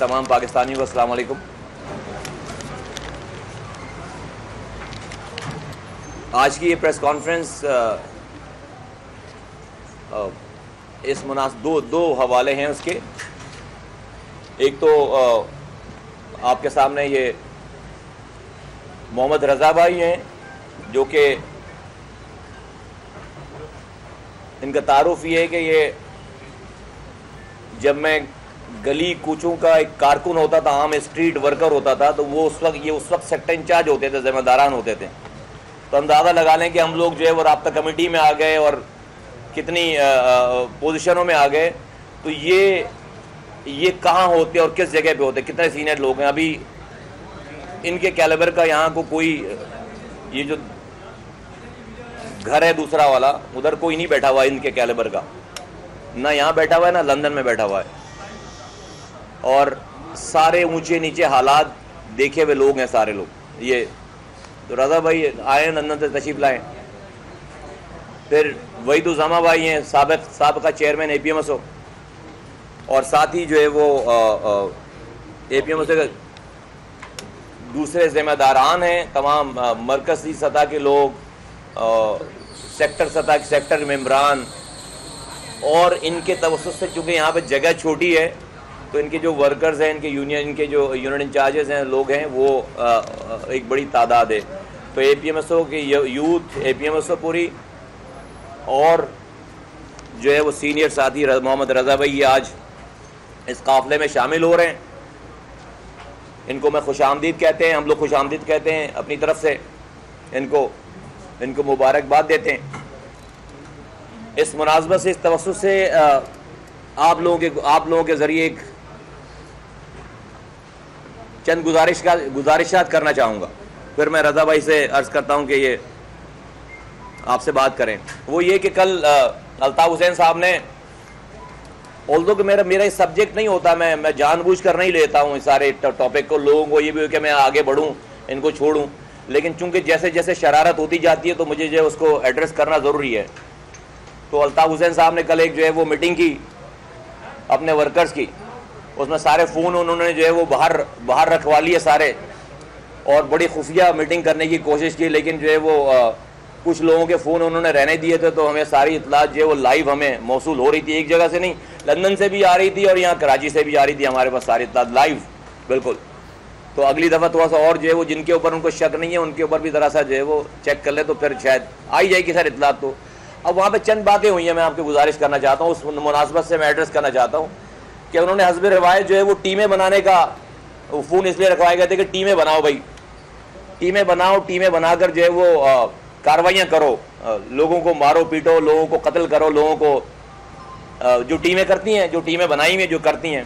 تمام پاکستانیوں کو السلام علیکم۔ آج کی یہ پریس کانفرنس اس دو حوالے ہیں اس کے۔ ایک تو آپ کے سامنے یہ محمد رضا بھائی ہیں، جو کہ ان کا تعارف یہ ہے کہ یہ جب میں گلی کوچوں کا ایک کارکن ہوتا تھا، عام اسٹریٹ ورکر ہوتا تھا، تو وہ اس وقت سیکٹر انچارج ہوتے تھے، ذمہ داران ہوتے تھے۔ تو اندازہ لگا لیں کہ ہم لوگ جو ہے وہ رابطہ کمیٹی میں آ گئے اور کتنی پوزیشنوں میں آ گئے۔ تو یہ کہاں ہوتے اور کس جگہ پہ ہوتے، کتنے سینئر لوگ ہیں۔ ابھی ان کے کیلیبر کا یہاں کو کوئی، یہ جو گھر ہے دوسرا والا، ادھر کوئی نہیں بیٹھا ہوا ان کے کیلیبر کا، نہ یہاں بیٹھا ہوا ہے نہ لندن میں بیٹھا ہوا ہے، اور سارے اونچے نیچے حالات دیکھے ہوئے لوگ ہیں سارے لوگ۔ یہ تو رضا بھائی آئے ہیں لندن سے، تشریف لائیں۔ پھر وحید الزامہ بھائی ہیں، سابقہ چیئرمین اے پی ایم ایس او، اور ساتھ ہی جو ہے وہ اے پی ایم ایس او کے دوسرے ذمہ داران ہیں، تمام مرکزی سطح کے لوگ، سیکٹر سطح کے سیکٹر ممبران، اور ان کے توسط سے چونکہ یہاں پہ جگہ چھوٹی ہے تو ان کے جو ورکرز ہیں، ان کے جو یونٹ انچارجز ہیں، لوگ ہیں، وہ ایک بڑی تعداد ہے۔ تو اے پی ایم ایس او کی یوتھ، اے پی ایم ایس او پوری، اور جو ہے وہ سینئر ساتھی محمد رضا بھائی یہ آج اس قافلے میں شامل ہو رہے ہیں۔ ان کو میں خوش آمدید کہتے ہیں، ہم لوگ خوش آمدید کہتے ہیں اپنی طرف سے، ان کو مبارکباد دیتے ہیں۔ اس مناسبت سے، اس توسط سے آپ لوگوں کے ذریعے ایک چند گزارشات کرنا چاہوں گا، پھر میں رضا بھائی سے عرض کرتا ہوں کہ یہ آپ سے بات کریں۔ وہ یہ کہ کل الطاف حسین صاحب نے، although کہ میرا اس سبجیکٹ نہیں ہوتا، میں جان بوجھ کر نہیں لیتا ہوں اس سارے ٹاپک کو، لوگوں کو یہ بھی ہو کہ میں آگے بڑھوں، ان کو چھوڑوں، لیکن چونکہ جیسے جیسے شرارت ہوتی جاتی ہے تو مجھے جو ہے اس کو ایڈریس کرنا ضروری ہے۔ تو الطاف حسین صاحب نے کل ایک جو ہے وہ میٹنگ کی اپنے ورکرز کی، اس میں سارے فون انہوں نے جو ہے وہ باہر رکھوا لیے سارے، اور بڑی خفیہ میٹنگ کرنے کی کوشش کی، لیکن جو ہے وہ کچھ لوگوں کے فون انہوں نے رہنے دیے تھے، تو ہمیں ساری اطلاعات جو ہے وہ لائیو ہمیں موصول ہو رہی تھی، ایک جگہ سے نہیں، لندن سے بھی آ رہی تھی اور یہاں کراچی سے بھی آ رہی تھی، ہمارے پاس ساری اطلاعات لائیو بالکل۔ تو اگلی دفعہ تھوڑا سا اور جو ہے وہ جن کے اوپر ان کو شک نہیں ہے ان کے اوپر بھی ذرا سا جو ہے وہ چیک کر لیں، تو پھر شاید آئی جائے گی سر اطلاعات۔ تو اب وہاں پہ چند باتیں ہوئی ہیں، میں آپ کی گزارش کرنا چاہتا ہوں، اس مناسبت سے میں ایڈریس کرنا چاہتا ہوں کہ انہوں نے حسب روایت جو ہے وہ ٹیمیں بنانے کا فون اس لیے رکھوائے گئے تھے کہ ٹیمیں بناؤ بھائی، ٹیمیں بنا کر جو ہے وہ کاروائیاں کرو، لوگوں کو مارو پیٹو، لوگوں کو قتل کرو، لوگوں کو جو ٹیمیں کرتی ہیں، جو ٹیمیں بنائی ہوئی جو کرتی ہیں۔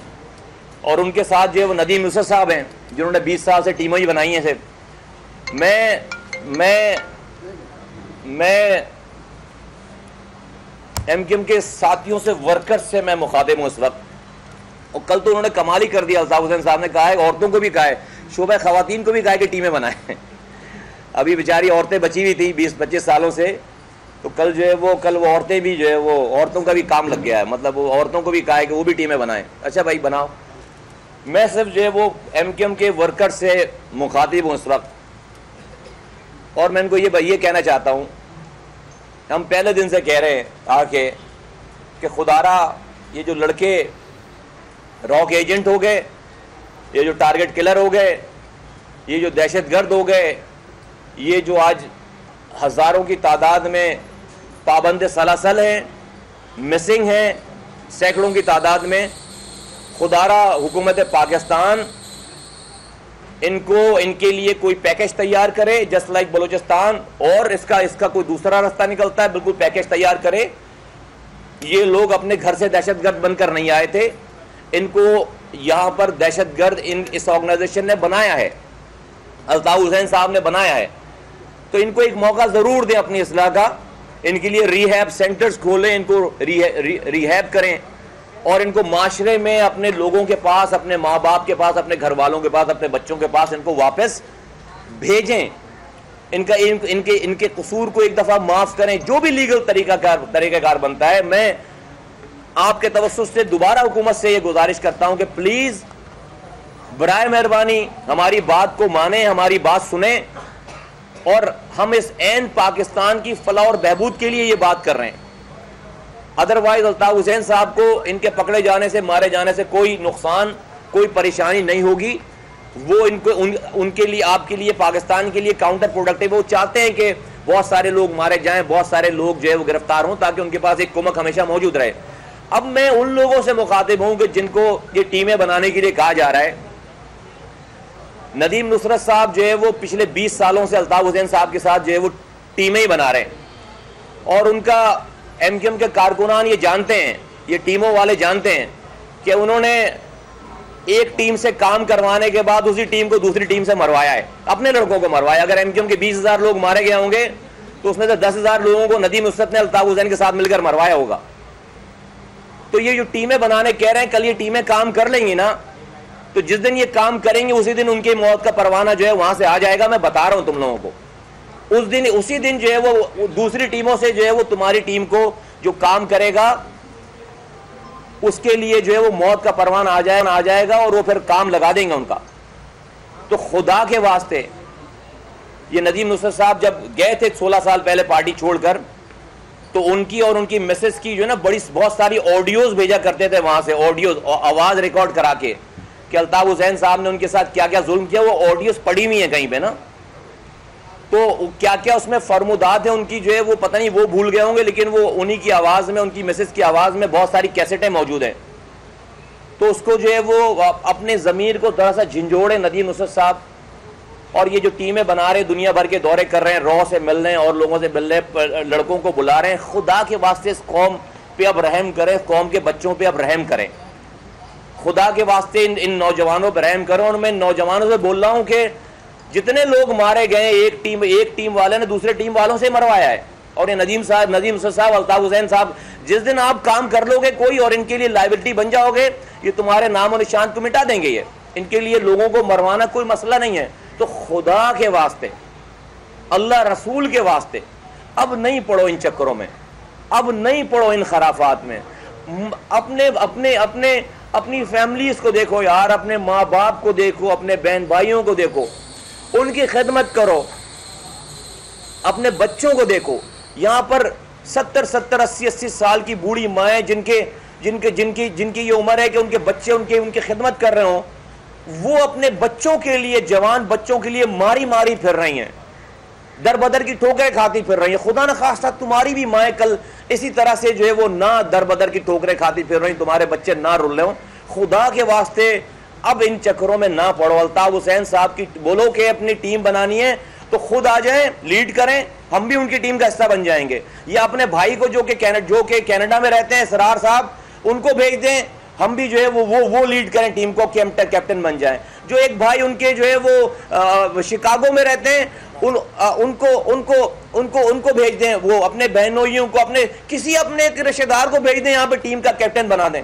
اور ان کے ساتھ جو ہے وہ ندیم نصرت صاحب ہیں، جنہوں نے 20 سال سے ٹیمیں ہی بنائی ہیں صرف۔ میں ایم کیو ایم کے ساتھیوں سے، ورکر سے میں مخاطب ہوں اس وقت، اور کل تو انہوں نے کمال ہی کر دیا، الطاف حسین صاحب نے کہا ہے، عورتوں کو بھی کہا ہے، شعبہ خواتین کو بھی کہا ہے کہ ٹیمیں بنائیں۔ ابھی بیچاری عورتیں بچی ہوئی تھیں 20-25 سالوں سے، تو کل وہ عورتیں بھی جو ہے وہ عورتوں کا بھی کام لگ گیا ہے، مطلب وہ عورتوں کو بھی کہا ہے کہ وہ بھی ٹیمیں بنائیں۔ اچھا بھائی بناؤ۔ میں صرف جو ہے وہ ایم کیو ایم کے ورکر سے مخاطب ہوں اس وقت، اور میں ان کو یہ کہنا چاہتا ہوں، ہم پہلے دن سے کہہ رہے ہیں آ کے کہ خدارا یہ جو لڑکے راک ایجنٹ ہو گئے، یہ جو ٹارگٹ کلر ہو گئے، یہ جو دہشت گرد ہو گئے، یہ جو آج ہزاروں کی تعداد میں پابند سلاسل ہیں، مسنگ ہیں سینکڑوں کی تعداد میں، خدارا حکومت پاکستان ان کے لیے کوئی پیکج تیار کرے، جسٹ لائک بلوچستان، اور اس کا کوئی دوسرا راستہ نکلتا ہے، بالکل پیکج تیار کرے۔ یہ لوگ اپنے گھر سے دہشت گرد بن کر نہیں آئے تھے، ان کو یہاں پر دہشت گرد اس آرگنائزیشن نے بنایا ہے، الطاف حسین صاحب نے بنایا ہے۔ تو ان کو ایک موقع ضرور دیں اپنی اصلاح کا، ان کے لیے ریہیب سینٹرز کھولیں، ان کو ریہیب کریں، اور ان کو معاشرے میں اپنے لوگوں کے پاس، اپنے ماں باپ کے پاس، اپنے گھر والوں کے پاس، اپنے بچوں کے پاس ان کو واپس بھیجیں، ان کے قصور کو ایک دفعہ معاف کریں، جو بھی لیگل طریقہ کار بنتا ہے۔ میں آپ کے توسط سے دوبارہ حکومت سے یہ گزارش کرتا ہوں کہ پلیز برائے مہربانی ہماری بات کو مانیں, ہماری بات سنیں, اور ہم اس عین پاکستان کی فلاح اور بہبود کے لیے یہ بات کر رہے ہیں. ادروائز الطاف حسین صاحب کو ان کے پکڑے جانے سے, مارے جانے سے کوئی نقصان, کوئی پریشانی نہیں ہوگی. وہ ان کے لیے, آپ کے لیے, پاکستان کے لیے کاؤنٹر پروڈکٹیو. وہ چاہتے ہیں کہ بہت سارے لوگ مارے جائیں, بہت سارے لوگ جو ہے وہ گرفتار ہوں, تاکہ ان کے پاس ایک کمک ہمیشہ موجود رہے. اب میں ان لوگوں سے مخاطب ہوں کہ جن کو یہ ٹیمیں بنانے کے لیے کہا جا رہا ہے. ندیم نصرت صاحب جو ہے وہ پچھلے 20 سالوں سے الطاف حسین صاحب کے ساتھ جو ہے وہ ٹیمیں ہی بنا رہے ہیں, اور ان کا ایم کیو ایم کے کارکنان یہ جانتے ہیں, یہ ٹیموں والے جانتے ہیں کہ انہوں نے ایک ٹیم سے کام کروانے کے بعد اسی ٹیم کو دوسری ٹیم سے مروایا ہے, اپنے لڑکوں کو مروایا. اگر ایم کیو ایم کے 20,000 لوگ مارے گئے ہوں گے تو اس میں سے 10,000 لوگوں کو ندیم نصرت نے الطاف حسین کے ساتھ مل کر مروایا ہوگا. تو یہ جو ٹیمیں بنانے کہہ رہے ہیں, کل یہ ٹیمیں کام کر لیں گی نا, تو جس دن یہ کام کریں گے اسی دن ان کی موت کا پروانہ جو ہے وہاں سے آ جائے گا. میں بتا رہا ہوں تم لوگوں کو, اسی دن جو ہے وہ دوسری ٹیموں سے جو ہے وہ تمہاری ٹیم کو جو کام کرے گا اس کے لیے جو ہے وہ موت کا پروانہ آ جائے گا, اور وہ پھر کام لگا دیں گے ان کا. تو خدا کے واسطے یہ ندیم نصرت صاحب جب گئے تھے 16 سال پہلے پارٹی چھوڑ کر, تو ان کی اور ان کی مسز کی جو ہے نا بہت ساری آڈیوز بھیجا کرتے تھے وہاں سے, آڈیوز, آواز ریکارڈ کرا کے کہ الطاف حسین صاحب نے ان کے ساتھ کیا کیا ظلم کیا. وہ آڈیوز پڑی ہوئی ہیں کہیں پہ نا, تو کیا کیا اس میں فرمودات ہیں ان کی جو ہے وہ پتہ نہیں, وہ بھول گئے ہوں گے, لیکن وہ انہی کی آواز میں, ان کی مسز کی آواز میں بہت ساری کیسٹیں موجود ہیں. تو اس کو جو ہے وہ اپنے ضمیر کو ذرا سا جھنجھوڑے ندیم نصرت صاحب, اور یہ جو ٹیمیں بنا رہے, دنیا بھر کے دورے کر رہے ہیں, رو سے مل رہے ہیں اور لوگوں سے مل رہے ہیں, لڑکوں کو بلا رہے ہیں. خدا کے واسطے اس قوم پہ اب رحم کریں, قوم کے بچوں پہ اب رحم کریں. خدا کے واسطے ان نوجوانوں پہ رحم کرو. اور میں نوجوانوں سے بول رہا ہوں کہ جتنے لوگ مارے گئے ایک ٹیم والے نے دوسرے ٹیم والوں سے مروایا ہے. اور یہ ندیم نصرت صاحب, الطاف حسین صاحب, جس دن آپ کام کر لو گے کوئی اور ان کے لیے لائبلٹی بن جاؤ گے, یہ تمہارے نام و نشان کو مٹا دیں گے. یہ ان کے لیے لوگوں کو مروانا کوئی مسئلہ نہیں ہے. تو خدا کے واسطے, اللہ رسول کے واسطے, اب نہیں پڑو ان چکروں میں, اب نہیں پڑو ان خرافات میں. اپنی فیملیز کو دیکھو یار, اپنے ماں باپ کو دیکھو, اپنے بہن بھائیوں کو دیکھو, ان کی خدمت کرو, اپنے بچوں کو دیکھو. یہاں پر 70 80 سال کی بوڑھی مائیں جن کی یہ عمر ہے کہ ان کے بچے ان کی خدمت کر رہے ہوں, وہ اپنے بچوں کے لیے, جوان بچوں کے لیے ماری پھر رہی ہیں, در بدر کی ٹھوکریں کھاتی پھر رہی ہیں. خدا نہ خواستہ تمہاری بھی مائیں کل اسی طرح سے جو ہے وہ نہ در بدر کی ٹھوکریں کھاتی پھر رہی, تمہارے بچے نہ رل رہے ہوں. خدا کے واسطے اب ان چکروں میں نہ پڑو. الطاف حسین صاحب کی بولو کہ اپنی ٹیم بنانی ہے تو خود آ جائیں, لیڈ کریں, ہم بھی ان کی ٹیم کا حصہ بن جائیں گے. یا اپنے بھائی کو جو کہ کینیڈا میں رہتے ہیں, اسرار صاحب, ان کو بھیج دیں, ہم بھی جو ہے وہ لیڈ کریں ٹیم کو, کیپٹن بن جائیں. جو ایک بھائی ان کے جو ہے وہ شکاگو میں رہتے ہیں, ان کو بھیج دیں, وہ اپنے بہنوئیوں کو, اپنے رشتہ دار کو بھیج دیں, یہاں پہ ٹیم کا کیپٹن بنا دیں.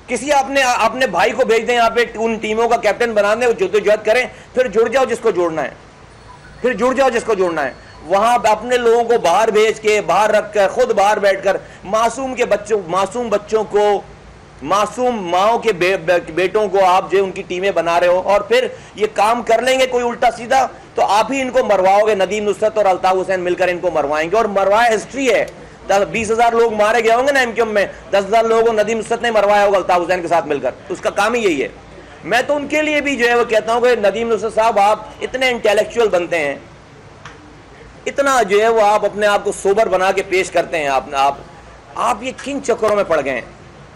کسی اپنے بھائی کو بھیج دیں یہاں پہ, ان ٹیموں کا کیپٹن بنا دیں, وہ جدوجہد کریں, پھر جڑ جاؤ جس کو جوڑنا ہے, وہاں اپنے لوگوں کو باہر بھیج کے, باہر رکھ کر, خود باہر بیٹھ کر معصوم بچوں کو, معصوم ماؤں کے بیٹوں کو آپ جو ان کی ٹیمیں بنا رہے ہو, اور پھر یہ کام کر لیں گے کوئی الٹا سیدھا تو آپ ہی ان کو مرواؤ گے. ندیم نصرت اور الطاف حسین مل کر ان کو مروائیں گے, اور مروایا ہسٹری ہے. 20,000 لوگ مارے گئے ہوں گے نا ایم کیو ایم میں, 10,000 لوگوں کو ندیم نصرت نے مروایا ہوگا الطاف حسین کے ساتھ مل کر. اس کا کام ہی یہی ہے. میں تو ان کے لیے بھی جو ہے وہ کہتا ہوں کہ ندیم نصرت صاحب, آپ اتنے انٹیلیکچوئل بنتے ہیں, اتنا جو ہے وہ آپ اپنے آپ کو سوبر بنا کے پیش کرتے ہیں, آپ یہ کن چکروں میں پڑ گئے ہیں,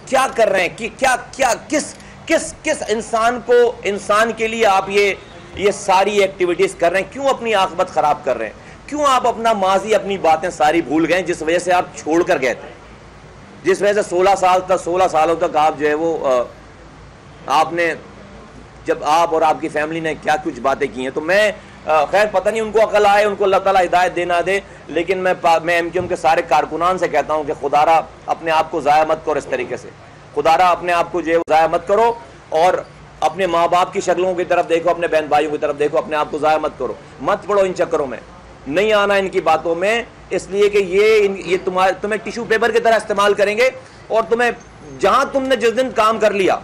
کیا کر رہے ہیں, کیا کس انسان کے لیے آپ یہ ساری ایکٹیویٹیز کر رہے ہیں, کیوں اپنی عاقبت خراب کر رہے ہیں, کیوں آپ اپنا ماضی, اپنی باتیں ساری بھول گئے, جس وجہ سے آپ چھوڑ کر گئے تھے, جس وجہ سے 16 سالوں تک آپ جو ہے وہ آپ نے, جب آپ اور آپ کی فیملی نے کیا کچھ باتیں کی ہیں. تو میں خیر پتہ نہیں ان کو عقل آئے, ان کو اللہ تعالیٰ ہدایت دے نہ دے, لیکن میں ایم کیو ایم کے سارے کارکنان سے کہتا ہوں کہ خدا را اپنے آپ کو ضائع مت کرو اس طریقے سے, خدا را اپنے آپ کو جو ہے ضائع مت کرو, اور اپنے ماں باپ کی شکلوں کی طرف دیکھو, اپنے بہن بھائیوں کی طرف دیکھو, اپنے آپ کو ضائع مت کرو, مت پڑو ان چکروں میں, نہیں آنا ان کی باتوں میں, اس لیے کہ یہ تمہیں ٹیشو پیپر کی طرح استعمال کریں گے, اور تمہیں جہاں تم نے جس دن کام کر لیا,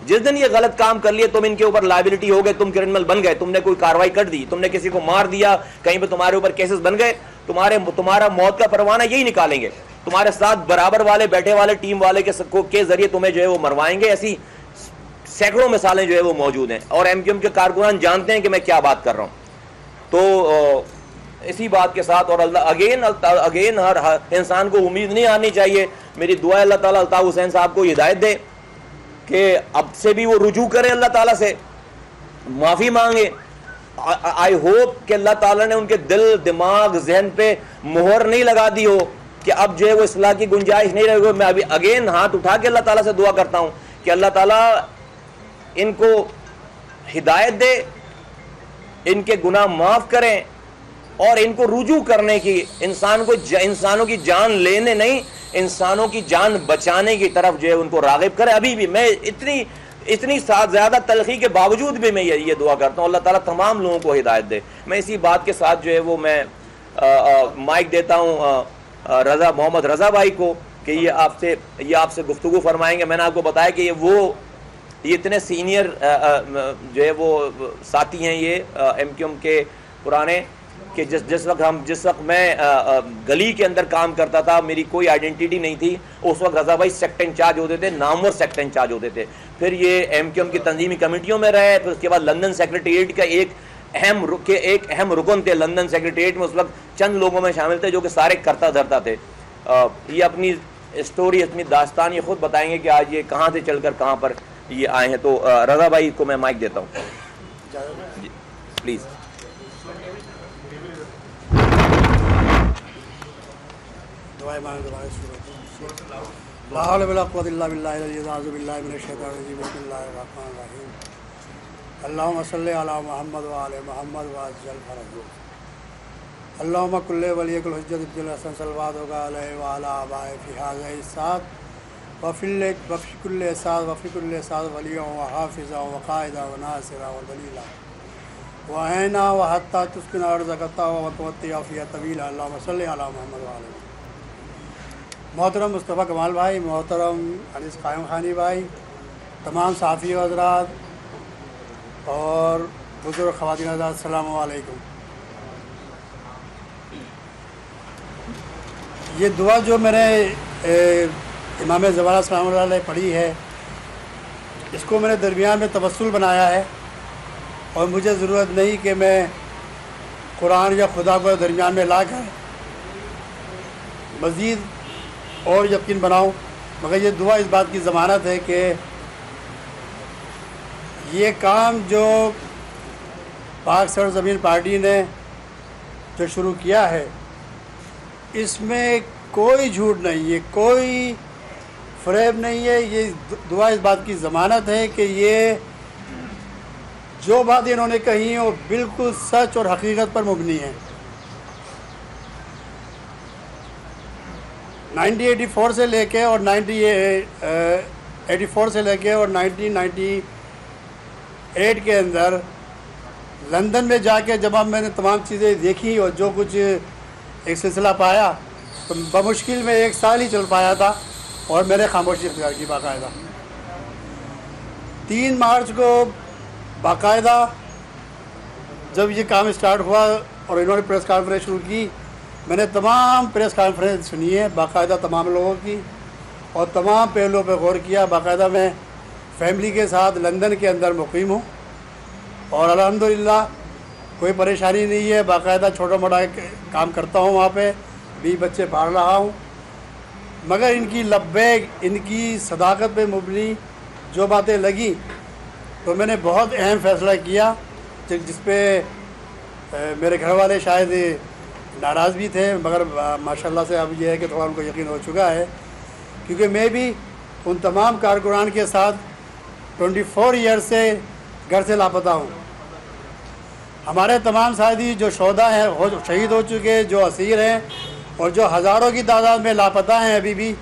جس دن یہ غلط کام کر لیے تم ان کے اوپر لائبلٹی ہو گئے, تم کرمنل بن گئے, تم نے کوئی کاروائی کر دی, تم نے کسی کو مار دیا, کہیں پہ تمہارے اوپر کیسز بن گئے, تمہارا موت کا پروانہ یہی نکالیں گے, تمہارے ساتھ برابر والے بیٹھے والے ٹیم والے کے ذریعے تمہیں جو ہے وہ مروائیں گے. ایسی سینکڑوں مثالیں جو ہے وہ موجود ہیں, اور ایم کیو ایم کے کارکنان جانتے ہیں کہ میں کیا بات کر رہا ہوں. تو اسی بات کے ساتھ, اور اگین ہر انسان کو امید نہیں آنی چاہیے. میری دعا ہے اللہ تعالیٰ الطاف حسین صاحب کو ہدایت دے کہ اب سے بھی وہ رجوع کریں اللہ تعالیٰ سے, معافی مانگے. آئی ہوپ کہ اللہ تعالیٰ نے ان کے دل دماغ ذہن پہ مہر نہیں لگا دی ہو کہ اب جو ہے وہ اصلاح کی گنجائش نہیں رہے گی. میں ابھی اگین ہاتھ اٹھا کے اللہ تعالیٰ سے دعا کرتا ہوں کہ اللہ تعالیٰ ان کو ہدایت دے, ان کے گناہ معاف کریں, اور ان کو رجوع کرنے کی, انسانوں کی جان لینے نہیں, انسانوں کی جان بچانے کی طرف جو ہے ان کو راغب کرے. ابھی بھی میں اتنی زیادہ تلخی کے باوجود بھی میں یہ دعا کرتا ہوں اللہ تعالیٰ تمام لوگوں کو ہدایت دے. میں اسی بات کے ساتھ جو ہے وہ میں مائک دیتا ہوں محمد رضا بھائی کو کہ یہ آپ سے گفتگو فرمائیں گے. میں نے آپ کو بتایا کہ یہ اتنے سینئر جو ہے وہ ساتھی ہیں یہ ایم کیو ایم کے پرانے, کہ جس وقت میں گلی کے اندر کام کرتا تھا, میری کوئی آئیڈینٹی نہیں تھی, اس وقت رضا بھائی سیکٹر انچارج ہوتے تھے, نامور سیکٹر انچارج ہوتے تھے. پھر یہ ایم کیو ایم کی تنظیمی کمیٹیوں میں رہے, پھر اس کے بعد لندن سیکریٹریٹ کا ایک اہم رکن تھے. لندن سیکریٹریٹ میں اس وقت چند لوگوں میں شامل تھے جو کہ سارے کرتا دھرتا تھے. یہ اپنی اسٹوری, اپنی داستان یہ خود بتائیں گے کہ آج یہ کہاں سے چل کر کہاں پر یہ آئے ہیں. تو رضا بھائی کو میں مائک دیتا ہوں, جی پلیز. لا حول ولا قوة الا بالله العلي العظيم. اعوذ بالله من الشيطان الرجيم. بسم الله الرحمن الرحيم. اللهم صل على محمد وعلى محمد وعجل فرجه. اللهم كل وليك الحجة ابن الحسن صلواتك عليه وعلى آبائه في هذه الساعات وفي كل ساعة وليا وحافظا وقائدا وناصرا ودليلا وعينا وحتى تسكن أرضك طوعا وتمتع فيها طويلا. اللهم صل على محمد وعلى محمد. محترم مصطفیٰ کمال بھائی, محترم انیس قائم خانی بھائی, تمام صحافی حضرات اور بزرگ خواتین حضرات, السلام علیکم. یہ دعا جو میں نے امام زمانہ سلام اللہ علیہ پڑھی ہے, اس کو میں نے درمیان میں توسل بنایا ہے, اور مجھے ضرورت نہیں کہ میں قرآن یا خدا کو درمیان میں لا کر مزید اور یقین بناؤں, مگر یہ دعا اس بات کی ضمانت ہے کہ یہ کام جو پاک سرزمین پارٹی نے جو شروع کیا ہے, اس میں کوئی جھوٹ نہیں ہے, کوئی فریب نہیں ہے. یہ دعا اس بات کی ضمانت ہے کہ یہ جو باتیں انہوں نے کہی ہیں وہ بالکل سچ اور حقیقت پر مبنی ہیں. 1984 سے لے کے اور 1984 سے لے کے اور 1998 کے اندر لندن میں جا کے جب میں نے تمام چیزیں دیکھی اور جو کچھ ایک سلسلہ پایا, تو بمشکل میں 1 سال ہی چل پایا تھا, اور میں نے خاموشی اختیار کی باقاعدہ. 3 مارچ کو باقاعدہ جب یہ کام اسٹارٹ ہوا اور انہوں نے پریس کانفرنس شروع کی, میں نے تمام پریس کانفرنس سنی ہے باقاعدہ تمام لوگوں کی, اور تمام پہلوؤں پہ غور کیا. باقاعدہ میں فیملی کے ساتھ لندن کے اندر مقیم ہوں, اور الحمدللہ کوئی پریشانی نہیں ہے. باقاعدہ چھوٹا موٹا کام کرتا ہوں وہاں پہ, بھی بچے پال رہا ہوں. مگر ان کی لبیک, ان کی صداقت پہ مبنی جو باتیں لگیں, تو میں نے بہت اہم فیصلہ کیا, جس پہ میرے گھر والے شاید ناراض بھی تھے, مگر ماشاءاللہ سے اب یہ ہے کہ تھوڑا ان کو یقین ہو چکا ہے, کیونکہ میں بھی ان تمام کارکنان کے ساتھ 24 ایئر سے گھر سے لاپتہ ہوں. ہمارے تمام ساتھی جو شہدا ہیں, شہید ہو چکے, جو اسیر ہیں, اور جو ہزاروں کی تعداد میں لاپتہ ہیں ابھی بھی,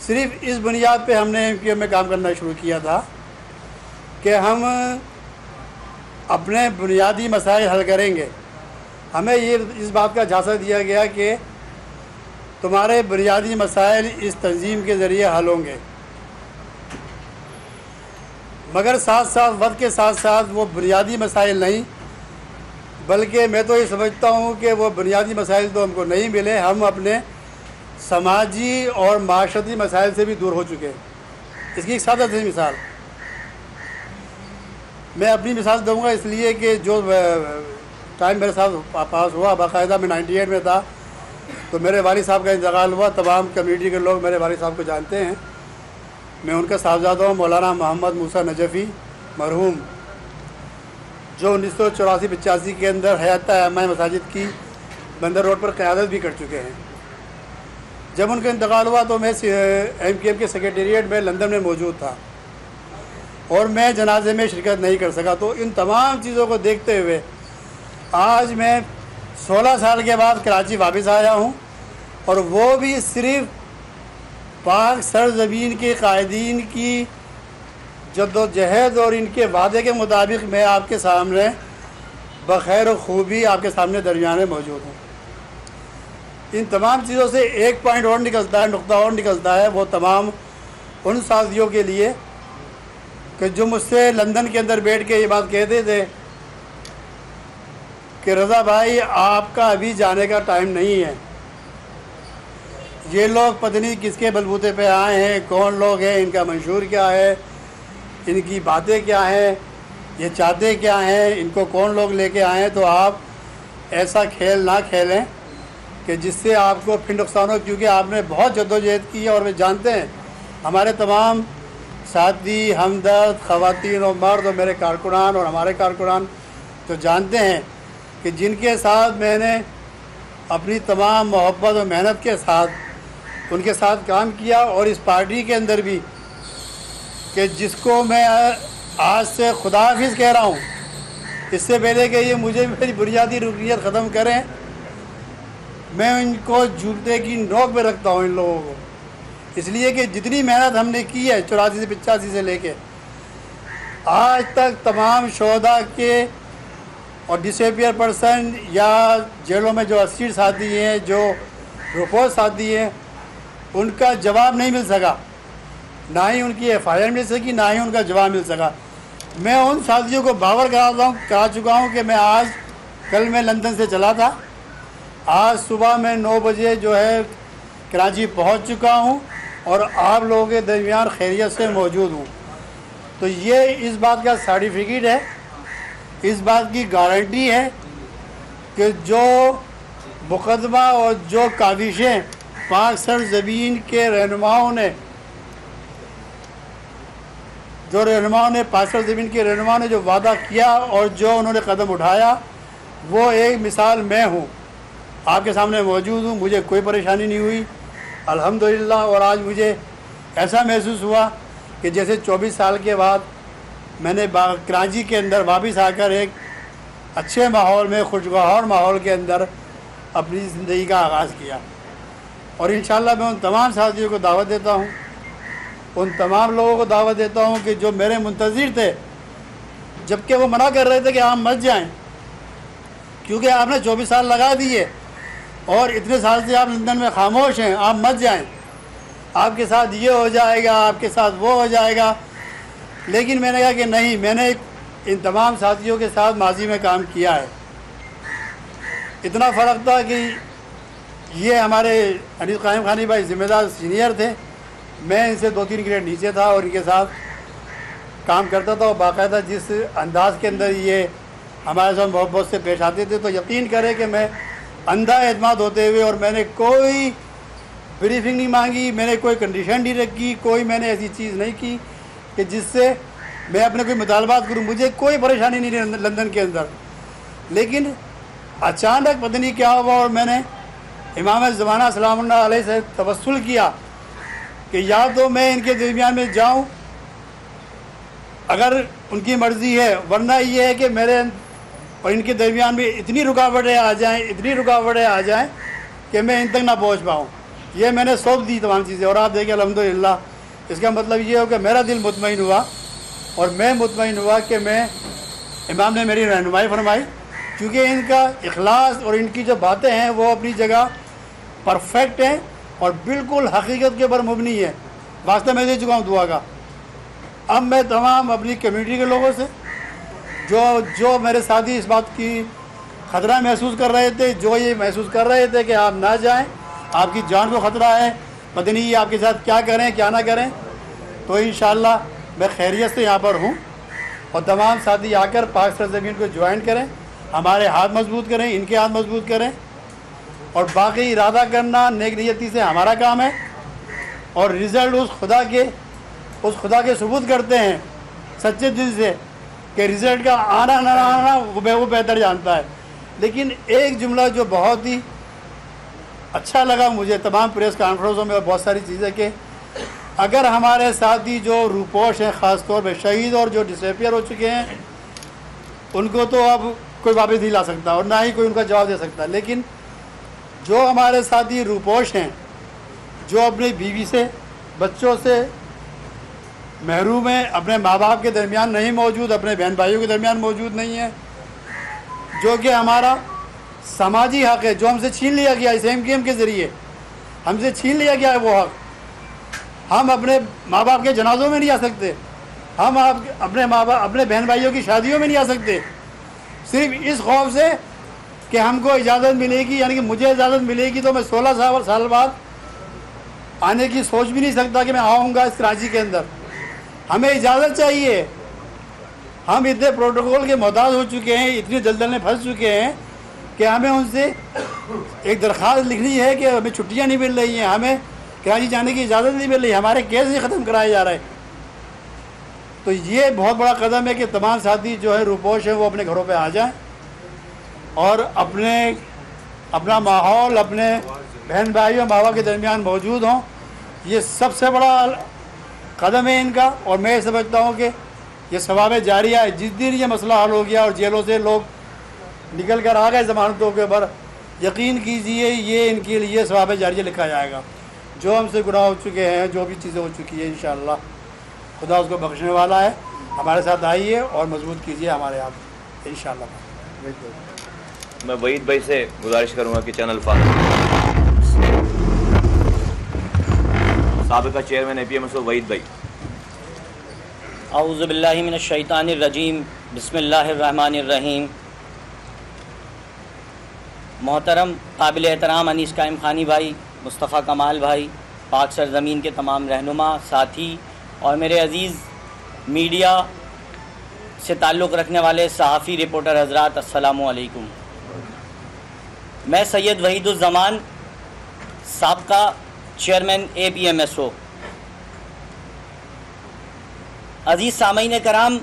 صرف اس بنیاد پہ ہم نے ایم کیو ایم میں کام کرنا شروع کیا تھا کہ ہم اپنے بنیادی مسائل حل کریں گے. ہمیں یہ اس بات کا جھانسا دیا گیا کہ تمہارے بنیادی مسائل اس تنظیم کے ذریعے حل ہوں گے. مگر ساتھ ساتھ وقت کے ساتھ ساتھ وہ بنیادی مسائل نہیں، بلکہ میں تو یہ سمجھتا ہوں کہ وہ بنیادی مسائل تو ہم کو نہیں ملے، ہم اپنے سماجی اور معاشرتی مسائل سے بھی دور ہو چکے ہیں۔ اس کی ایک سادہ سی مثال میں اپنی مثال دوں گا، اس لیے کہ جو ٹائم میرے ساتھ پاس ہوا، باقاعدہ میں 98 میں تھا تو میرے والد صاحب کا انتقال ہوا۔ تمام کمیونٹی کے لوگ میرے والد صاحب کو جانتے ہیں، میں ان کا صاحبزادہ ہوں، مولانا محمد موسیٰ نجفی مرحوم، جو 1984-85 کے اندر حیات ائمہ مساجد کی بندر روڈ پر قیادت بھی کر چکے ہیں۔ جب ان کا انتقال ہوا تو میں MKM کے سیکریٹریٹ میں لندن میں موجود تھا اور میں جنازے میں شرکت نہیں کر سکا۔ تو ان تمام چیزوں کو دیکھتے ہوئے آج میں 16 سال کے بعد کراچی واپس آیا ہوں، اور وہ بھی صرف پاک سرزمین کے قائدین کی جد و جہد اور ان کے وعدے کے مطابق میں آپ کے سامنے بخیر و خوبی آپ کے سامنے درمیان میں موجود ہوں۔ ان تمام چیزوں سے ایک پوائنٹ اور نکلتا ہے، نقطہ اور نکلتا ہے، وہ تمام ان ساتھیوں کے لیے کہ جو مجھ سے لندن کے اندر بیٹھ کے یہ بات کہتے تھے کہ رضا بھائی آپ کا ابھی جانے کا ٹائم نہیں ہے، یہ لوگ پتہ نہیں کس کے بلبوتے پہ آئے ہیں، کون لوگ ہیں، ان کا منشور کیا ہے، ان کی باتیں کیا ہیں، یہ چاہتے کیا ہیں، ان کو کون لوگ لے کے آئے ہیں۔ تو آپ ایسا کھیل نہ کھیلیں کہ جس سے آپ کو پھر نقصان ہو، کیونکہ آپ نے بہت جدوجہد کی ہے، اور وہ جانتے ہیں ہمارے تمام ساتھی، ہمدرد، خواتین و مرد اور میرے کارکنان اور ہمارے کارکنان تو جانتے ہیں کہ جن کے ساتھ میں نے اپنی تمام محبت و محنت کے ساتھ ان کے ساتھ کام کیا، اور اس پارٹی کے اندر بھی کہ جس کو میں آج سے خدا حافظ کہہ رہا ہوں، اس سے پہلے کہ یہ مجھے میری بنیادی رکنیت ختم کریں، میں ان کو جوتے کی نوک پہ رکھتا ہوں ان لوگوں کو، اس لیے کہ جتنی محنت ہم نے کی ہے 84 سے 85 سے لے کے آج تک تمام شہداء کے اور ڈس ایپیئر پرسن یا جیلوں میں جو اسیر ساتھی ہیں، جو رپورٹ ساتھی ہیں، ان کا جواب نہیں مل سکا، نہ ہی ان کی FIR مل سکی، نہ ہی ان کا جواب مل سکا۔ میں ان ساتھیوں کو باور کرا چکا ہوں کہ میں کل میں لندن سے چلا تھا، آج صبح میں 9 بجے جو ہے کراچی پہنچ چکا ہوں اور آپ لوگوں کے درمیان خیریت سے موجود ہوں۔ تو یہ اس بات کا سرٹیفکیٹ ہے، اس بات کی گارنٹی ہے کہ جو مقدمہ اور جو کاوشیں پاک سرزمین کے رہنماؤں نے پاک سرزمین کے رہنماؤں نے جو وعدہ کیا اور جو انہوں نے قدم اٹھایا، وہ ایک مثال میں ہوں، آپ کے سامنے موجود ہوں، مجھے کوئی پریشانی نہیں ہوئی الحمدللہ۔ اور آج مجھے ایسا محسوس ہوا کہ جیسے 24 سال کے بعد میں نے کراچی کے اندر واپس آ کر ایک اچھے ماحول میں، خوشگوار ماحول کے اندر اپنی زندگی کا آغاز کیا۔ اور انشاءاللہ میں ان تمام ساتھیوں کو دعوت دیتا ہوں، ان تمام لوگوں کو دعوت دیتا ہوں کہ جو میرے منتظر تھے، جبکہ وہ منع کر رہے تھے کہ آپ مت جائیں کیونکہ آپ نے 24 سال لگا دیے اور اتنے سال سے آپ لندن میں خاموش ہیں، آپ مت جائیں، آپ کے ساتھ یہ ہو جائے گا، آپ کے ساتھ وہ ہو جائے گا۔ لیکن میں نے کہا کہ نہیں، میں نے ان تمام ساتھیوں کے ساتھ ماضی میں کام کیا ہے۔ اتنا فرق تھا کہ یہ ہمارے انیس قائم خانی بھائی ذمہ دار سینئر تھے، میں ان سے 2-3 گریڈ نیچے تھا اور ان کے ساتھ کام کرتا تھا، اور باقاعدہ جس انداز کے اندر یہ ہمارے ساتھ محبت سے پیش آتے تھے تو یقین کرے کہ میں اندھا اعتماد ہوتے ہوئے، اور میں نے کوئی بریفنگ نہیں مانگی، میں نے کوئی کنڈیشن نہیں رکھی، کوئی میں نے ایسی چیز نہیں کی کہ جس سے میں اپنے کوئی مطالبات کروں، مجھے کوئی پریشانی نہیں رہی لندن کے اندر۔ لیکن اچانک پتہ نہیں کیا ہوا، اور میں نے امام زمانہ سلام اللہ علیہ سے توسل کیا کہ یا تو میں ان کے درمیان میں جاؤں اگر ان کی مرضی ہے، ورنہ یہ ہے کہ میرے اور ان کے درمیان میں اتنی رکاوٹیں آ جائیں کہ میں ان تک نہ پہنچ پاؤں۔ یہ میں نے سونپ دی تمام چیزیں، اور آپ دیکھیں الحمدللہ اس کا مطلب یہ ہو کہ میرا دل مطمئن ہوا، اور میں مطمئن ہوا کہ میں امام نے میری رہنمائی فرمائی، کیونکہ ان کا اخلاص اور ان کی جو باتیں ہیں وہ اپنی جگہ پرفیکٹ ہیں اور بالکل حقیقت کے اوپر مبنی ہے۔ واسطہ میں دے چکا ہوں دعا کا، اب میں تمام اپنی کمیونٹی کے لوگوں سے جو میرے ساتھی اس بات کی خطرہ محسوس کر رہے تھے، جو یہ محسوس کر رہے تھے کہ آپ نہ جائیں، آپ کی جان کو خطرہ ہے، پتہ نہیں آپ کے ساتھ کیا کریں کیا نہ کریں، تو انشاءاللہ میں خیریت سے یہاں پر ہوں، اور تمام ساتھی آ کر پاک سرزمین کو جوائن کریں، ہمارے ہاتھ مضبوط کریں، ان کے ہاتھ مضبوط کریں، اور باقی ارادہ کرنا نیک نیتی سے ہمارا کام ہے، اور رزلٹ اس خدا کے ثبوت کرتے ہیں سچے دل سے کہ رزلٹ کا آنا نہ آنا وہ بہتر جانتا ہے۔ لیکن ایک جملہ جو بہت ہی اچھا لگا مجھے تمام پریس کانفرنسوں میں اور بہت ساری چیزیں کہ اگر ہمارے ساتھی جو روپوش ہیں، خاص طور پہ شہید اور جو ڈسپیئر ہو چکے ہیں، ان کو تو اب کوئی واپس نہیں لا سکتا اور نہ ہی کوئی ان کا جواب دے سکتا، لیکن جو ہمارے ساتھی روپوش ہیں، جو اپنی بیوی سے، بچوں سے محروم ہیں، اپنے ماں باپ کے درمیان نہیں موجود، اپنے بہن بھائیوں کے درمیان موجود نہیں ہیں، جو کہ ہمارا سماجی حق ہے، جو ہم سے چھین لیا گیا اس MKM کے ذریعے، ہم سے چھین لیا گیا ہے وہ حق۔ ہم اپنے ماں باپ کے جنازوں میں نہیں آ سکتے، ہم اپنے بہن بھائیوں کی شادیوں میں نہیں آ سکتے، صرف اس خوف سے کہ ہم کو اجازت ملے گی، یعنی کہ مجھے اجازت ملے گی تو میں 16 سال بعد آنے کی سوچ بھی نہیں سکتا کہ میں آؤں گا اس کراچی کے اندر۔ ہمیں اجازت چاہیے، ہم اتنے پروٹوکول کے محتاج ہو چکے ہیں، اتنی دلدل میں پھنس چکے ہیں کہ ہمیں ان سے ایک درخواست لکھنی ہے کہ ہمیں چھٹیاں نہیں مل رہی ہیں، ہمیں کراچی جانے کی اجازت نہیں مل رہی، ہمارے کیس نہیں ختم کرائے جا رہے۔ تو یہ بہت بڑا قدم ہے کہ تمام ساتھی جو ہے روپوش ہیں وہ اپنے گھروں پہ آ جائیں اور اپنا ماحول اپنے بہن بھائیوں ماں باپ کے درمیان موجود ہوں۔ یہ سب سے بڑا قدم ہے ان کا، اور میں یہ سمجھتا ہوں کہ یہ ثواب جاریہ ہے۔ جس دن یہ مسئلہ حل ہو گیا اور جیلوں سے لوگ نکل کر آ گئے ضمانتوں کے اوپر، یقین کیجئے یہ ان کے لیے ثواب جاریہ لکھا جائے گا۔ جو ہم سے گناہ ہو چکے ہیں، جو بھی چیزیں ہو چکی ہیں، انشاءاللہ خدا اس کو بخشنے والا ہے۔ ہمارے ساتھ آئیے اور مضبوط کیجئے ہمارے ہاتھ انشاءاللہ۔ میں وحید بھائی سے گزارش کروں گا کہ چینل فالو، سابقہ چیئرمین APMSO وحید بھائی۔ اعوذ باللہ من الشیطان الرجیم، بسم اللہ الرحمن الرحیم۔ محترم قابل احترام انیس قائم خانی بھائی، مصطفیٰ کمال بھائی، پاک سرزمین کے تمام رہنما ساتھی اور میرے عزیز میڈیا سے تعلق رکھنے والے صحافی رپورٹر حضرات، السلام علیکم۔ میں سید وحید الزمان، سابقہ چیئرمین APMSO۔ عزیز سامعین کرام،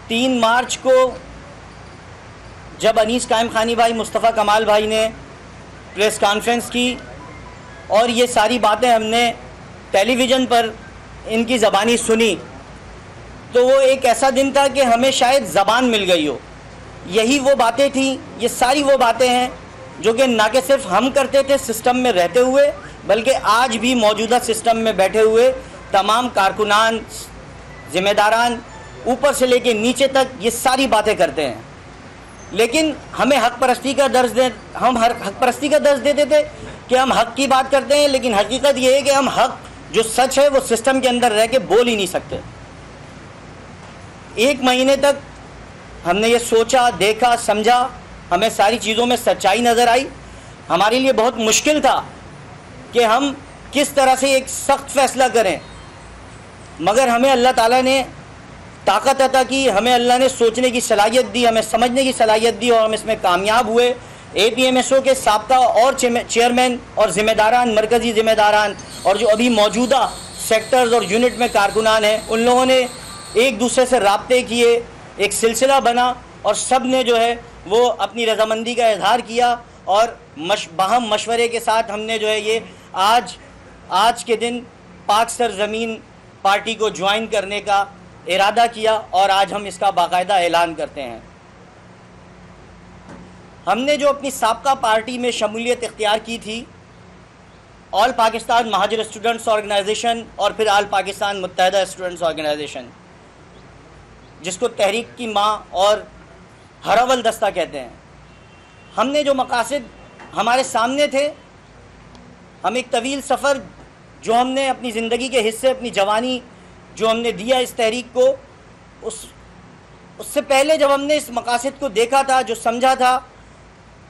3 مارچ کو جب انیس قائم خانی بھائی، مصطفیٰ کمال بھائی نے پریس کانفرنس کی اور یہ ساری باتیں ہم نے ٹیلی ویژن پر ان کی زبانی سنی، تو وہ ایک ایسا دن تھا کہ ہمیں شاید زبان مل گئی ہو۔ یہی وہ باتیں تھیں، یہ ساری وہ باتیں ہیں جو کہ نہ کہ صرف ہم کرتے تھے سسٹم میں رہتے ہوئے، بلکہ آج بھی موجودہ سسٹم میں بیٹھے ہوئے تمام کارکنان، ذمہ داران، اوپر سے لے کے نیچے تک یہ ساری باتیں کرتے ہیں۔ لیکن ہمیں حق پرستی کا درس دیتے تھے کہ ہم حق کی بات کرتے ہیں، لیکن حقیقت یہ ہے کہ ہم حق جو سچ ہے وہ سسٹم کے اندر رہ کے بول ہی نہیں سکتے۔ 1 مہینے تک ہم نے یہ سوچا، دیکھا، سمجھا، ہمیں ساری چیزوں میں سچائی نظر آئی۔ ہمارے لیے بہت مشکل تھا کہ ہم کس طرح سے ایک سخت فیصلہ کریں، مگر ہمیں اللہ تعالیٰ نے طاقت عطا کی، ہمیں اللہ نے سوچنے کی صلاحیت دی، ہمیں سمجھنے کی صلاحیت دی، اور ہم اس میں کامیاب ہوئے۔ APMSO کے سابقہ اور چیئرمین اور ذمہ داران، مرکزی ذمہ داران، اور جو ابھی موجودہ سیکٹرز اور یونٹ میں کارکنان ہیں، ان لوگوں نے ایک دوسرے سے رابطے کیے، ایک سلسلہ بنا، اور سب نے جو ہے وہ اپنی رضامندی کا اظہار کیا، اور باہم مشورے کے ساتھ ہم نے جو ہے یہ آج کے دن پاک سرزمین پارٹی کو جوائن کرنے کا ارادہ کیا، اور آج ہم اس کا باقاعدہ اعلان کرتے ہیں۔ ہم نے جو اپنی سابقہ پارٹی میں شمولیت اختیار کی تھی، آل پاکستان مہاجر اسٹوڈنٹس آرگنائزیشن اور پھر آل پاکستان متحدہ اسٹوڈنٹس آرگنائزیشن، جس کو تحریک کی ماں اور ہراول دستہ کہتے ہیں، ہم نے جو مقاصد ہمارے سامنے تھے، ہم ایک طویل سفر جو ہم نے اپنی زندگی کے حصے، اپنی جوانی جو ہم نے دیا اس تحریک کو، اس سے پہلے جب ہم نے اس مقاصد کو دیکھا تھا، جو سمجھا تھا،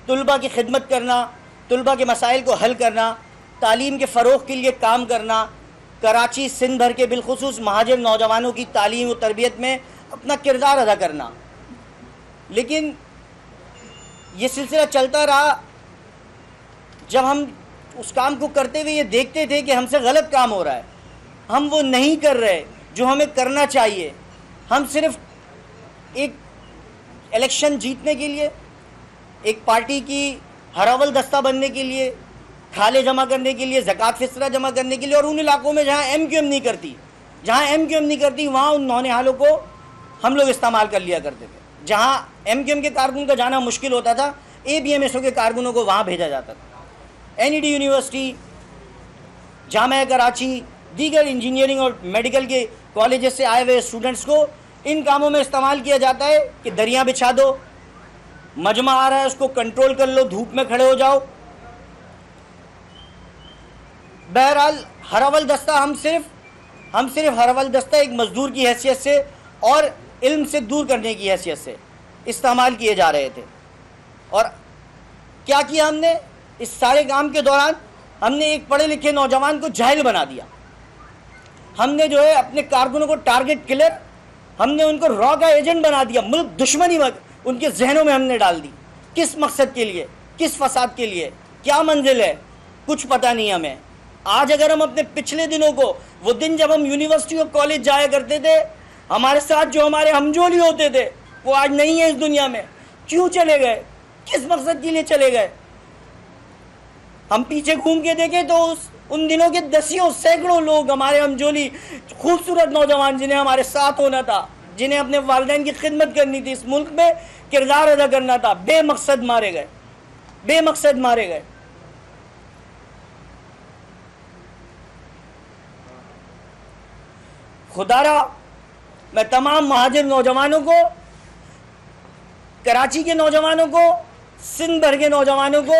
طلباء کی خدمت کرنا، طلباء کے مسائل کو حل کرنا، تعلیم کے فروغ کے لیے کام کرنا، کراچی سندھ بھر کے بالخصوص مہاجر نوجوانوں کی تعلیم و تربیت میں اپنا کردار ادا کرنا، لیکن یہ سلسلہ چلتا رہا۔ جب ہم اس کام کو کرتے ہوئے یہ دیکھتے تھے کہ ہم سے غلط کام ہو رہا ہے، ہم وہ نہیں کر رہے جو ہمیں کرنا چاہیے، ہم صرف ایک الیکشن جیتنے کے لیے، ایک پارٹی کی ہراول دستہ بننے کے لیے، کھالے جمع کرنے کے لیے، زکوٰۃ فطرہ جمع کرنے کے لیے، اور ان علاقوں میں جہاں ایم کیو ایم نہیں کرتی وہاں ان نونہالوں کو ہم لوگ استعمال کر لیا کرتے تھے۔ جہاں ایم کیو ایم کے کارکن کا جانا مشکل ہوتا تھا، اے بی ایم ایس او کے کارکنوں کو وہاں بھیجا جاتا تھا۔ این ای ڈی یونیورسٹی، جامعہ کراچی، دیگر انجینئرنگ اور میڈیکل کے کالجز سے آئے ہوئے اسٹوڈنٹس کو ان کاموں میں استعمال کیا جاتا ہے کہ دریاں بچھا دو، مجمع آ رہا ہے اس کو کنٹرول کر لو، دھوپ میں کھڑے ہو جاؤ۔ بہرحال ہراول دستہ ہم صرف ہراول دستہ ایک مزدور کی حیثیت سے اور علم سے دور کرنے کی حیثیت سے استعمال کیے جا رہے تھے۔ اور کیا کیا ہم نے اس سارے کام کے دوران؟ ہم نے ایک پڑھے لکھے نوجوان کو جاہل بنا دیا۔ ہم نے جو ہے اپنے کارکنوں کو ٹارگٹ کلر، ہم نے ان کو را کا ایجنٹ بنا دیا، ملک دشمنی ان کے ذہنوں میں ہم نے ڈال دی۔ کس مقصد کے لیے؟ کس فساد کے لیے؟ کیا منزل ہے؟ کچھ پتہ نہیں ہمیں۔ آج اگر ہم اپنے پچھلے دنوں کو، وہ دن جب ہم یونیورسٹی اور کالج جایا کرتے تھے، ہمارے ساتھ جو ہمارے ہمجولی ہوتے تھے وہ آج نہیں ہے اس دنیا میں۔ کیوں چلے گئے؟ کس مقصد کے لیے چلے گئے؟ ہم پیچھے گھوم کے دیکھیں تو ان دنوں کے دسیوں سینکڑوں لوگ، ہمارے ہمجولی خوبصورت نوجوان جنہیں ہمارے ساتھ ہونا تھا، جنہیں اپنے والدین کی خدمت کرنی تھی، اس ملک میں کردار ادا کرنا تھا، بے مقصد مارے گئے۔ خدا را میں تمام مہاجر نوجوانوں کو، کراچی کے نوجوانوں کو، سندھ بھر کے نوجوانوں کو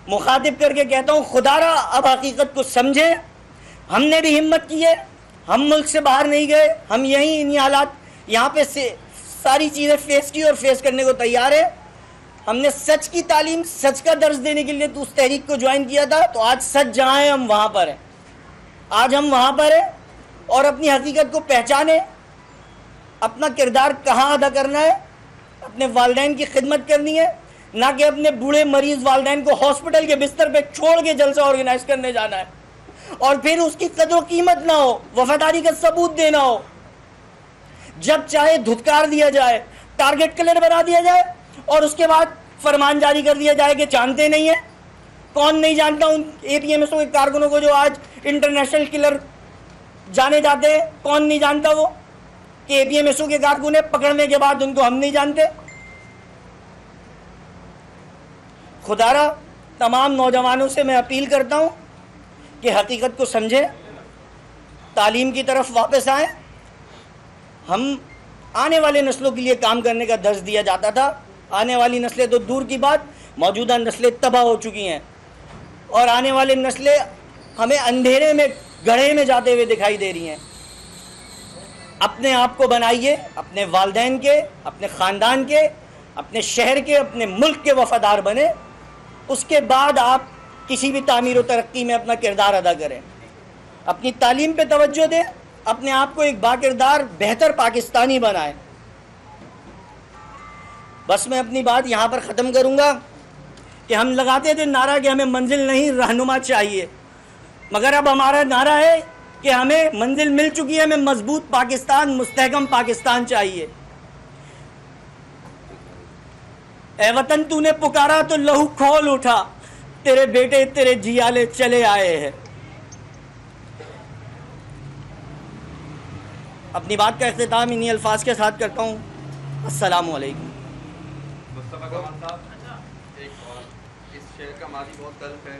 مخاطب کر کے کہتا ہوں، خدا را اب حقیقت کو سمجھیں۔ ہم نے بھی ہمت کی ہے، ہم ملک سے باہر نہیں گئے، ہم انہی حالات یہاں پہ سے ساری چیزیں فیس کی اور فیس کرنے کو تیار ہے۔ ہم نے سچ کی تعلیم، سچ کا درس دینے کے لیے تو اس تحریک کو جوائن کیا تھا، تو آج سچ جہاں ہے ہم وہاں پر ہیں، آج ہم وہاں پر ہیں، اور اپنی حقیقت کو پہچانے، اپنا کردار کہاں ادا کرنا ہے، اپنے والدین کی خدمت کرنی ہے، نہ کہ اپنے بوڑھے مریض والدین کو ہاسپٹل کے بستر پہ چھوڑ کے جلسہ آرگنائز کرنے جانا ہے، اور پھر اس کی قدر و قیمت نہ ہو، وفاداری کا ثبوت دینا ہو، جب چاہے دھتکار دیا جائے، ٹارگٹ کلر بنا دیا جائے، اور اس کے بعد فرمان جاری کر دیا جائے کہ جانتے نہیں ہیں۔ کون نہیں جانتا ان اے پی ایم ایس او کے کارکنوں کو جو آج انٹرنیشنل کلر جانے جاتے ہیں؟ کون نہیں جانتا وہ کہ اے پی ایم ایس او کے کارکن ہیں، پکڑنے کے بعد ان کو ہم نہیں جانتے؟ خدا را تمام نوجوانوں سے میں اپیل کرتا ہوں کہ حقیقت کو سمجھیں، تعلیم کی طرف واپس آئیں۔ ہم آنے والے نسلوں کے لیے کام کرنے کا درس دیا جاتا تھا، آنے والی نسلیں تو دور کی بات، موجودہ نسلیں تباہ ہو چکی ہیں، اور آنے والی نسلیں ہمیں اندھیرے میں گڑھے میں جاتے ہوئے دکھائی دے رہی ہیں۔ اپنے آپ کو بنائیے، اپنے والدین کے، اپنے خاندان کے، اپنے شہر کے، اپنے ملک کے وفادار بنے، اس کے بعد آپ کسی بھی تعمیر و ترقی میں اپنا کردار ادا کریں، اپنی تعلیم پہ توجہ دیں، اپنے آپ کو ایک باکردار بہتر پاکستانی بنائیں۔ بس میں اپنی بات یہاں پر ختم کروں گا کہ ہم لگاتے تھے نعرہ کہ ہمیں منزل نہیں رہنما چاہیے، مگر اب ہمارا نعرہ ہے کہ ہمیں منزل مل چکی ہے، ہمیں مضبوط پاکستان، مستحکم پاکستان چاہیے۔ اے وطن تو نے پکارا تو لہو کھول اٹھا، تیرے بیٹے تیرے جیالے چلے آئے ہیں۔ اپنی بات کا اختتام انہی الفاظ کے ساتھ کرتا ہوں، السلام علیکم۔ مصطفیٰ کمال صاحب، ایک اور اس شہر کا ماضی بہت تلخ ہے،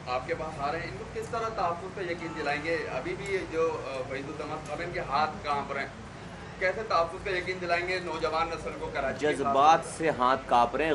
آپ کے پاس آ رہے ہیں، ان کو کس طرح تحفظ پہ یقین دلائیں گے؟ ابھی بھی جو وحید الدمت صاحب ان کے ہاتھ کانپ رہے ہیں، کیسے تحفظ پہ یقین دلائیں گے نوجوان نسل کو؟ کراچی جذبات سے ہاتھ کانپ رہے ہیں،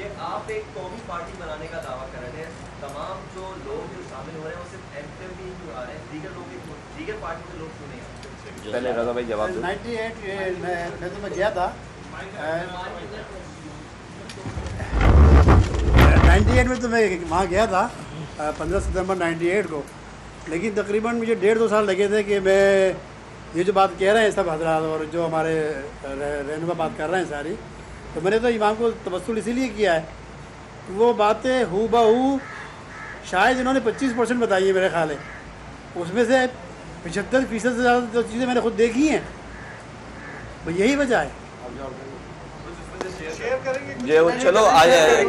کہ آپ ایک قومی پارٹی بنانے کا دعویٰ کر رہے ہیں. تمام جو لوگ جو شامل ہو رہے ہیں وہ صرف ایم کیو ایم کیوں آ رہے ہیں, دیگر پارٹیوں کے لوگ کیوں نہیں آ رہے؟ پہلے رضا بھائی جواب دو. 98 میں تو میں گیا تھا 98 میں تو میں وہاں گیا تھا 15 ستمبر 98 کو, لیکن تقریباً مجھے 1.5-2 سال لگے تھے کہ میں یہ جو بات کہہ رہے ہیں سب حضرات اور جو ہمارے رہنما بات کر رہے ہیں ساری, تو میں نے تو امام کو توسل اسی لیے کیا ہے کہ وہ باتیں ہو بہو شاید انہوں نے 25% بتائی ہے میرے خیال ہے, اس میں سے 75% سے زیادہ جو چیزیں میں نے خود دیکھی ہیں, یہی وجہ ہے. چلو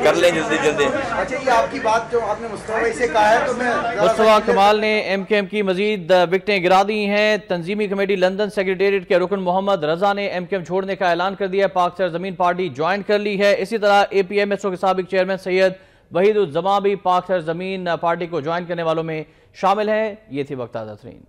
کر لیں جلدی جلدی. اچھا یہ آپ کی بات جو آپ نے مصطفیٰ بھائی سے کہا ہے تو میں مصطفیٰ کمال نے ایم کیو ایم کی مزید وکٹیں گرا دی ہیں. تنظیمی کمیٹی لندن سیکریٹریٹ کے رکن محمد رضا نے ایم کیو ایم چھوڑنے کا اعلان کر دیا, پاک سرزمین پارٹی جوائن کر لی ہے. اسی طرح اے پی ایم ایس او کے سابق چیئرمین سید وحید الزماں بھی پاک سرزمین پارٹی کو جوائن کرنے والوں میں شامل ہیں. یہ تھی وقت تازہ ترین.